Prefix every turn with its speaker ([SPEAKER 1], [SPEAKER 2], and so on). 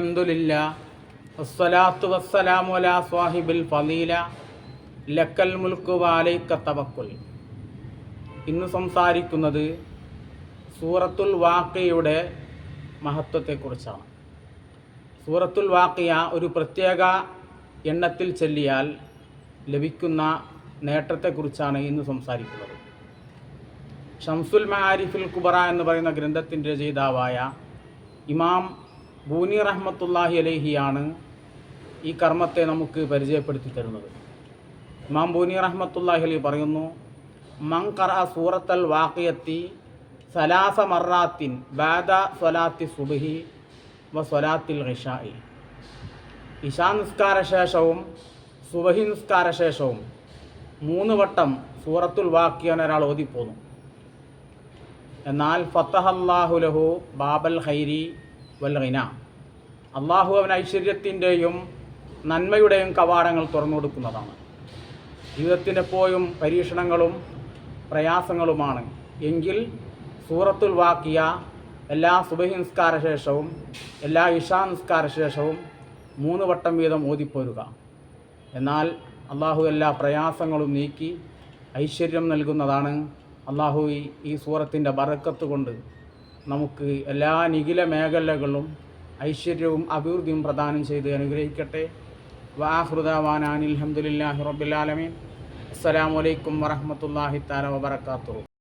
[SPEAKER 1] അൽഹംദുലില്ലാഹ് വസ്സലാത്തു വസ്സലാമു അലാ സ്വാഹിബിൽ ഫളീല ലക്കൽ മുൽക്കു വഅലൈക തവക്കുൽ. ഇന്ന് സംസാരിക്കുന്നത് സൂറത്തുൽ വാഖിയയുടെ മഹത്വത്തെക്കുറിച്ചാണ്. സൂറത്തുൽ വാഖിയ ഒരു പ്രത്യേക എണ്ണത്തിൽ ചൊല്ലിയാൽ ലഭിക്കുന്ന നേട്ടത്തെക്കുറിച്ചാണ് ഇന്ന് സംസാരിക്കുന്നത്. ഷംസുൽ മആരിഫിൽ കുബറ എന്ന് പറയുന്ന ഗ്രന്ഥത്തിൻ്റെ രചയിതാവായ ഇമാം ബൂനി റഹ്മത്തുള്ളാഹി അലൈഹിയാണ് ഈ കർമ്മത്തെ നമുക്ക് പരിചയപ്പെടുത്തി തരുന്നത്. ഇമാം ബൂനി റഹ്മത്തുള്ളാഹി അലൈഹി പറയുന്നു, മൻ ഖറഅ സൂറത്തുൽ വാഖിയത്തി സലാസ മറാത്തിൻ ബഅദ സ്വലാത്തി സുബ്ഹി വ സ്വലാത്തിൽ ഇശാഇ. ഇശാ നിസ്കാര ശേഷവും സുബ്ഹി നിസ്കാര ശേഷവും 3 വട്ടം സൂറത്തുൽ വാഖിയ ഒരാൾ ഓതിപ്പോന്നു. എന്നാൽ ഫതഹല്ലാഹു ലഹു ബാബൽ ഖൈരി വൽ ഗിന, അള്ളാഹു അവൻ ഐശ്വര്യത്തിൻ്റെയും നന്മയുടെയും കവാടങ്ങൾ തുറന്നു കൊടുക്കുന്നതാണ്. ജീവിതത്തിനെപ്പോഴും പരീക്ഷണങ്ങളും പ്രയാസങ്ങളുമാണ് എങ്കിൽ സൂറത്തുൽ വാഖിയ എല്ലാ സുബ്ഹി നിസ്കാര ശേഷവും എല്ലാ ഇശാ നിസ്കാര ശേഷവും 3 വട്ടം വീതം ഓതിപ്പോരുക. എന്നാൽ അള്ളാഹു എല്ലാ പ്രയാസങ്ങളും നീക്കി ഐശ്വര്യം നൽകുന്നതാണ്. അള്ളാഹു ഈ സൂറത്തിൻ്റെ ബറക്കത്ത് കൊണ്ട് നമുക്ക് എല്ലാ നിഖില മേഖലകളിലും ഐശ്വര്യവും അഭിവൃദ്ധിയും പ്രദാനം ചെയ്ത് അനുഗ്രഹിക്കട്ടെ. വആഖിറു ദഅവാനാ അൽഹംദുലില്ലാഹി റബ്ബിൽ ആലമീൻ. അസ്സലാമു അലൈക്കും വറഹ്മത്തുള്ളാഹി തആല വബറകാതുഹു.